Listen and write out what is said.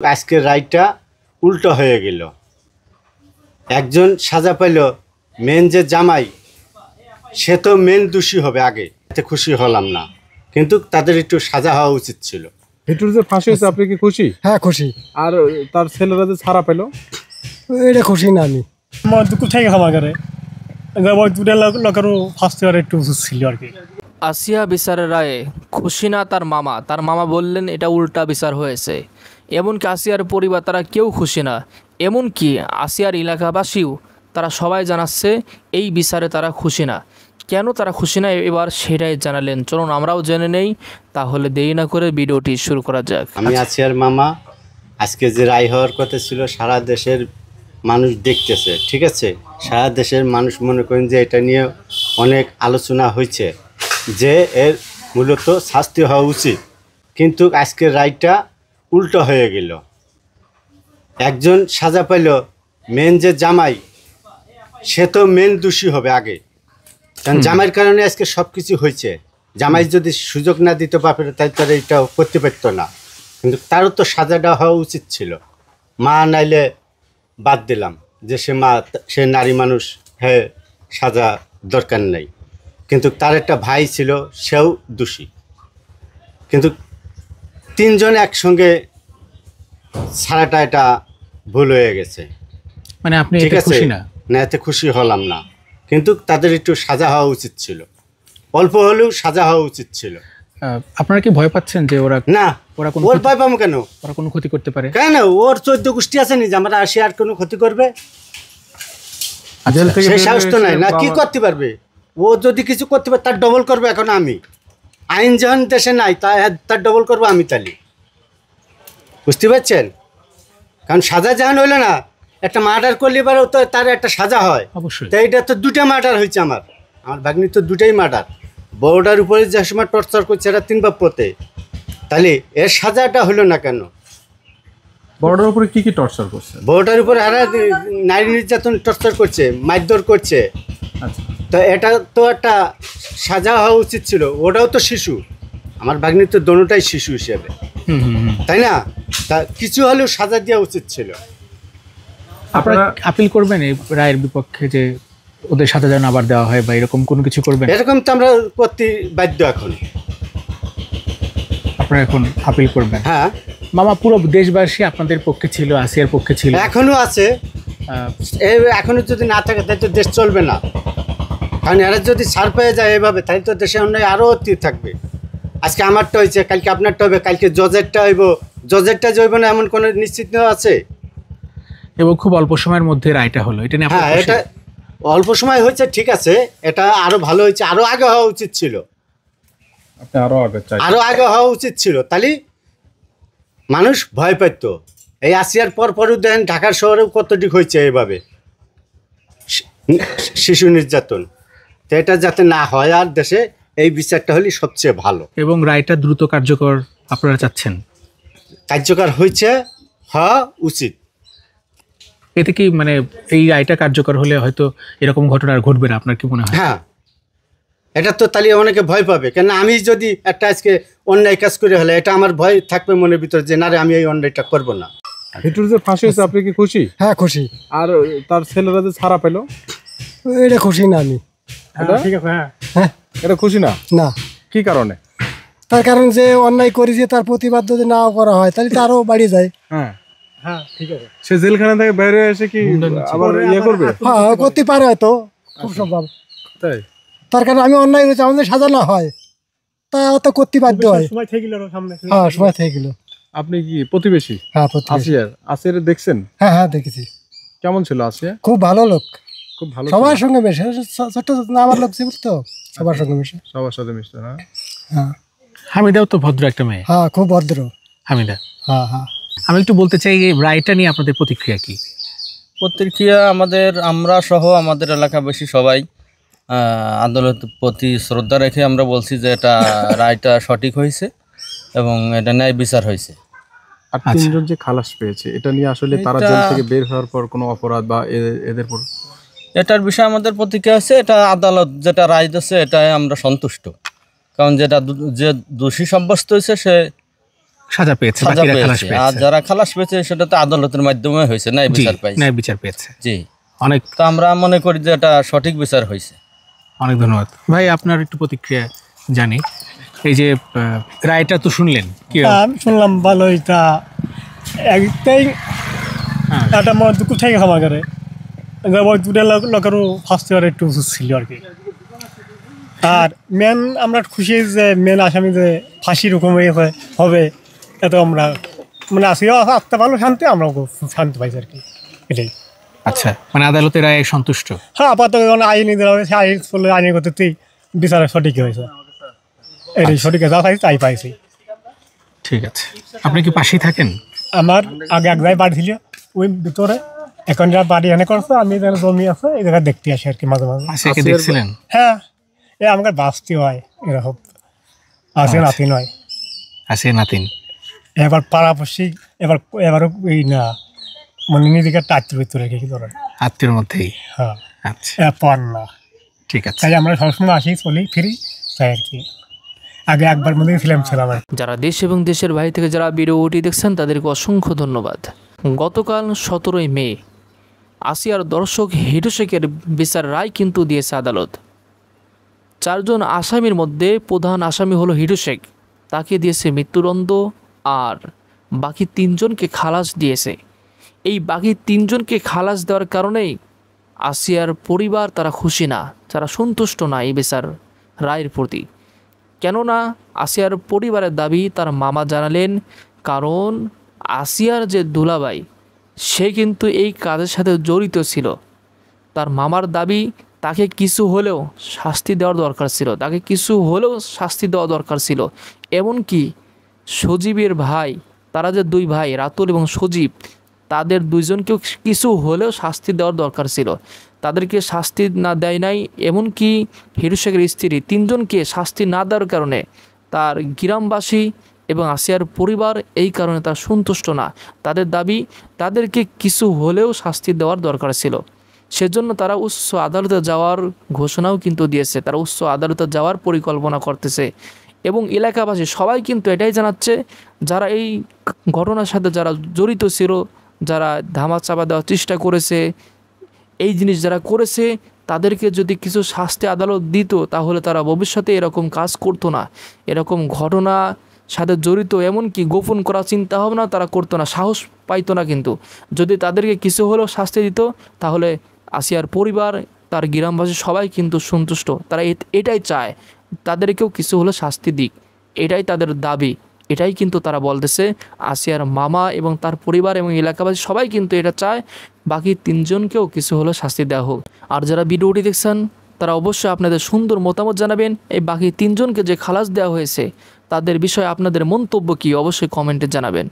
আজকের রায়টা উল্টো হয়ে গেল। একজন সাজা পাইল, মেন যে জামাই সে তো মেন দোষী হবে আগে, এতে খুশি হলাম না, কিন্তু তাদের একটু সাজা হওয়া উচিত ছিল। ভিটুর যে ফাঁসি হয়েছে আপনি কি খুশি? হ্যাঁ খুশি। আর তার ছেলেরা যে ছাড়া পেল এটা খুশি না আমি। আমার দুঃখ থেকে ক্ষমা করে দুটা লোকেরও ফার্স্ট ইয়ার একটু উচিত ছিল আর কি। আসিয়া বিচারের রায়ে খুশি না তার মামা বললেন এটা উল্টা বিচার হয়েছে। এমনকি আসিয়ার পরিবার তারা কেউ খুশি না, এমনকি আসিয়ার এলাকাবাসীও তারা সবাই জানাচ্ছে এই বিচারে তারা খুশি না। কেন তারা খুশি না এবার সেটাই জানালেন, চলুন আমরাও জেনে নেই। তাহলে দেরি না করে ভিডিওটি শুরু করা যাক। আমি আসিয়ার মামা, আজকে যে রায় হওয়ার কথা ছিল সারা দেশের মানুষ দেখতেছে, ঠিক আছে, সারা দেশের মানুষ মনে করেন যে এটা নিয়ে অনেক আলোচনা হয়েছে যে এর মূলত শাস্তি হওয়া উচিত, কিন্তু আজকের রায়টা উল্টো হয়ে গেল। একজন সাজা পাইল, মেন যে জামাই সে তো মেন দোষী হবে আগে, কারণ জামাইয়ের কারণে আজকে সব কিছু হয়েছে। জামাই যদি সুযোগ না দিতে পারে তাই তারা এটাও করতে পারত না, কিন্তু তারও তো সাজাটা হওয়া উচিত ছিল। মা নাইলে বাদ দিলাম যে সে মা, সে নারী মানুষ, হ্যাঁ সাজা দরকার নেই, কিন্তু তার একটা ভাই ছিল সেও দোষী, কিন্তু তিনজন একসঙ্গে ছাড়াটা এটা ভুল হয়ে গেছে। মানে আপনি ঠিক আছে না, এতে খুশি হলাম না, কিন্তু তাদের একটু সাজা হওয়া উচিত ছিল, অল্প হলেও সাজা হওয়া উচিত ছিল। আপনারা কি ভয় পাচ্ছেন যে ওরা ওর ভয় পাবো কেন? ওরা কোনো ক্ষতি করতে পারে কেন? ওর 14 গোষ্ঠী আছে নি যে আমরা আসি আর কোনো ক্ষতি করবে? সে সাহস তো নাই না, কি করতে পারবে? ও যদি কিছু করতে পারে তার ডবল করবে। এখন আমি আইন যখন দেশে নাই তার ডবল করবো আমি, তাহলে বুঝতে পারছেন? কারণ সাজা যখন হইলো না, একটা মার্ডার করলে এবারও তো তার একটা সাজা হয় অবশ্যই। তাই এটা তো দুটা মার্ডার হয়েছে, আমার ভাগ্নি তো দুটাই মার্ডার। বউটার উপরে যে সময় টর্চার করছে এটা 3 বাপ্যতে, তাহলে এর সাজাটা হলো না কেন? বড়টার উপরে কি কি টর্চার করছে? বউটার উপরে হারা নারী নির্যাতন টর্চার করছে, মারধর করছে। আচ্ছা, তো এটা তো একটা সাজা হওয়া উচিত ছিল। ওটাও তো শিশু, আমার ভাগ্নি তো দোনোটাই শিশু হিসেবে, তাই না? তা কিছু হলেও সাজা দেওয়া উচিত ছিল। আপনারা আপিল করবেন এই রায়ের বিপক্ষে যে ওদের সাথে যেন আবার দেওয়া হয়, বা এরকম কোনো কিছু করবেন? এরকম তো আমরা করতে বাধ্য। এখন আপনারা এখন আপিল করবেন? হ্যাঁ মামা, পুরো দেশবাসী আপনাদের পক্ষে ছিল, আসিয়ার পক্ষে ছিল, এখনো আছে। এখনো যদি না থাকে তাই তো দেশ চলবে না। কারণ এরা যদি ছাড় পেয়ে যায় এভাবে, তাই তো দেশে অন্যায় আরও অতীত থাকবে। আজকে আমারটা হয়েছে, কালকে আপনারটা হবে, কালকে জজেরটা হইব। জজেরটা যে হইব না এমন কোনো নিশ্চিত আছে? এবং খুব অল্প সময়ের মধ্যে রায়টা হলো, এটা নিয়ে হ্যাঁ, এটা অল্প সময় হয়েছে, ঠিক আছে, এটা আরো ভালো হয়েছে, আরো আগে হওয়া উচিত ছিল। আরো আগে হওয়া উচিত ছিল, তাহলে মানুষ ভয় পেত। এই আসিয়ার পরও দেখেন ঢাকার শহরেও কতটুকু হয়েছে এভাবে শিশু নির্যাতন। তো এটা যাতে না হয় আর দেশে, এই বিচারটা হলে সবচেয়ে ভালো। এবং রায়টা দ্রুত কার্যকর আপনারা চাচ্ছেন? কার্যকর হয়েছে, হওয়া উচিত। এতে কি মানে এই রায়টা কার্যকর হলে হয়তো এরকম ঘটনা আর ঘটবে না, আপনার কি মনে হয়? হ্যাঁ, এটা তো তাহলে অনেকে ভয় পাবে। কেন আমি যদি একটা আজকে অন্যায় কাজ করে হলে এটা আমার ভয় থাকবে মনের ভিতরে যে না রে, আমি এই অন্যায়টা করবো না। ভিটুর যে ফাঁসি হয়েছে আপনি কি খুশি? হ্যাঁ খুশি। আর তার ছেলেরা যে ছাড়া পেল এটা খুশি না আমি। ঠিক আছে। হ্যাঁ, এটা খুশি না? না। কি কারণে? তার কারণ যে অন্যায় করি যে তার প্রতিবাদ যদি না করা হয় তাহলে তো আরো বাড়ি যায়। হ্যাঁ হ্যাঁ ঠিক আছে। সে জেলখানা থেকে বাইরে এসে কি আবার ইয়ে করবে? হ্যাঁ, করতে পারে হয়তো, খুব সম্ভব। তাই তার কারণ আমি অন্যায় করেছি, আমাদের সাজা না হয় তা তো করতে বাধ্য হয়। সময় থেকে গেল সামনে। হ্যাঁ, সময় থেকে গেল। আপনি কি প্রতিবেশী? হ্যাঁ, প্রতিবেশী। আসিয়ার দেখছেন? হ্যাঁ হ্যাঁ, দেখেছি। কেমন ছিল আসিয়া? খুব ভালো লোক, খুব ভালো, সবার সঙ্গে মেশে। ছোট্ট আমার লোক ছিল তো, সবার সঙ্গে মেশে, সবার সাথে মিশতে। হ্যাঁ। হামিদাও তো ভদ্র একটা মেয়ে। হ্যাঁ, খুব ভদ্র হামিদা। হ্যাঁ হ্যাঁ। আমি একটু বলতে চাই এই রায়টা নিয়ে আপনাদের প্রতিক্রিয়া কি? প্রতিক্রিয়া আমরা সহ আমাদের এলাকাবাসী সবাই আদালতের প্রতি শ্রদ্ধা রেখে আমরা বলছি যে এটা রায়টা সঠিক হয়েছে এবং এটা ন্যায় বিচার হয়েছে। আর 3 জন যে খালাস পেয়েছে, এটা নিয়ে আসলে তারা জেল থেকে বের হওয়ার পর কোনো অপরাধ বা এদের পর এটার বিষয়ে আমাদের প্রতিক্রিয়া আছে, এটা আদালত যেটা রায় দিচ্ছে এটাই আমরা সন্তুষ্ট। কারণ যে দোষী সাব্যস্ত হয়েছে সে সাজা পেয়েছে, সাজা বাকিরা খালাস পেয়েছে। আর পেয়েছে। যারা খালাস পেয়েছে সেটা তো আদালতের মাধ্যমে হয়েছে, ন্যায় জি, বিচার পাইছে। ন্যায় বিচার পেয়েছে। জি, অনেক তো আমরা মনে করি যে এটা সঠিক বিচার হয়েছে। অনেক ধন্যবাদ ভাই, আপনার একটু প্রতিক্রিয়া জানি। এই যে রায়টা তো শুনলেন, কি আমি শুনলাম ভালোই, তা একটাই হ্যাঁ। একটা আমার দুঃখ থেকে ক্ষমা করে ওই দুটা লোকেরও ফার্স্ট ইয়ার একটু উচিত ছিল আর কি। আর মেন আমরা খুশি যে মেন আসামি যে ফাঁসির হুকুম হবে, এত আমরা মানে আসিও আসতে পারলো শান্তি, আমরাও খুব শান্তি পাইছি আর কি, এটাই। আচ্ছা, মানে আদালতের রায়ে সন্তুষ্ট? হ্যাঁ, আপাতত যখন আইনি দেওয়া হয়েছে, আইন করলে আইনের গতিতেই বিচারে সঠিক হয়েছে, এটাই সঠিক যা পাইছি তাই পাইছি। ঠিক আছে, আপনি কি পাশেই থাকেন? আমার আগে এক জায়গায় বাড়ি ছিল ওই ভিতরে, এখন যা বাড়ি এনে করছে, আমি এখানে জমি আছে এই জায়গায় দেখতে আসি আর কি মাঝে মাঝে। আসিয়াকে দেখছিলেন? হ্যাঁ, এ আমাকে বাঁচতে হয় এরকম, আসে নাতি নয়। আসিয়া নাতিন? এবার পাড়াপড়শি এবারও এই না, মানে নিজেকে টাচের ভিতরে রেখে কি ধরেন, আত্মীয়র মধ্যেই? হ্যাঁ, আচ্ছা, এরপর না। ঠিক আছে। তাই আমরা সবসময় আসি, চলি ফিরি, তাই আর কি। আগে একবার মধ্যে ছিলাম আর কি। যারা দেশ এবং দেশের বাইরে থেকে যারা ভিডিওটি দেখছেন তাদেরকে অসংখ্য ধন্যবাদ। গতকাল 17 মে আসিয়ার দর্শক হিটু শেখের বিচার রায় কিন্তু দিয়েছে আদালত। 4 জন আসামির মধ্যে প্রধান আসামি হলো হিটু শেখ, তাকে দিয়েছে মৃত্যুদণ্ড, আর বাকি 3 জনকে খালাস দিয়েছে। এই বাকি 3 জনকে খালাস দেওয়ার কারণেই আসিয়ার পরিবার তারা খুশি না, তারা সন্তুষ্ট না এই বিচার রায়ের প্রতি। কেননা আসিয়ার পরিবারের দাবি, তার মামা জানালেন, কারণ আসিয়ার যে দুলাভাই সে কিন্তু এই কাজের সাথে জড়িত ছিল। তার মামার দাবি তাকে কিছু হলেও শাস্তি দেওয়ার দরকার ছিল, তাকে কিছু হলেও শাস্তি দেওয়া দরকার ছিল। এমনকি সজীবের ভাই, তারা যে 2 ভাই রাতুল এবং সজীব, তাদের 2 জনকেও কিছু হলেও শাস্তি দেওয়ার দরকার ছিল, তাদেরকে শাস্তি না দেয় নাই। এমনকি হিটু শেখের স্ত্রী 3 জনকে শাস্তি না দেওয়ার কারণে তার গ্রামবাসী এবং আসিয়ার পরিবার এই কারণে তার সন্তুষ্ট না। তাদের দাবি তাদেরকে কিছু হলেও শাস্তি দেওয়ার দরকার ছিল। সেজন্য তারা উচ্চ আদালতে যাওয়ার ঘোষণাও কিন্তু দিয়েছে, তারা উচ্চ আদালতে যাওয়ার পরিকল্পনা করতেছে। এবং এলাকাবাসী সবাই কিন্তু এটাই জানাচ্ছে, যারা এই ঘটনার সাথে যারা জড়িত ছিল, যারা ধামাচাপা দেওয়ার চেষ্টা করেছে, এই জিনিস যারা করেছে, তাদেরকে যদি কিছু শাস্তি আদালত দিত তাহলে তারা ভবিষ্যতে এরকম কাজ করতো না, এরকম ঘটনা সাথে জড়িত এমনকি গোপন করার চিন্তা ভাবনা তারা করতো না, সাহস পাইতো না। কিন্তু যদি তাদেরকে কিছু হলেও শাস্তি দিত তাহলে আসিয়ার পরিবার, তার গ্রামবাসী সবাই কিন্তু সন্তুষ্ট। তারা এটাই চায়, তাদেরকেও কিছু হলেও শাস্তি দিক, এটাই তাদের দাবি। এটাই কিন্তু তারা বলতেছে, আসিয়ার মামা এবং তার পরিবার এবং এলাকাবাসী সবাই কিন্তু এটা চায়, বাকি 3 জনকেও কিছু হলেও শাস্তি দেওয়া হোক। আর যারা ভিডিওটি দেখছেন তারা অবশ্যই আপনাদের সুন্দর মতামত জানাবেন। এই বাকি 3 জনকে যে খালাস দেওয়া হয়েছে তাদের বিষয়ে আপনাদের মন্তব্য কি অবশ্যই কমেন্টে জানাবেন।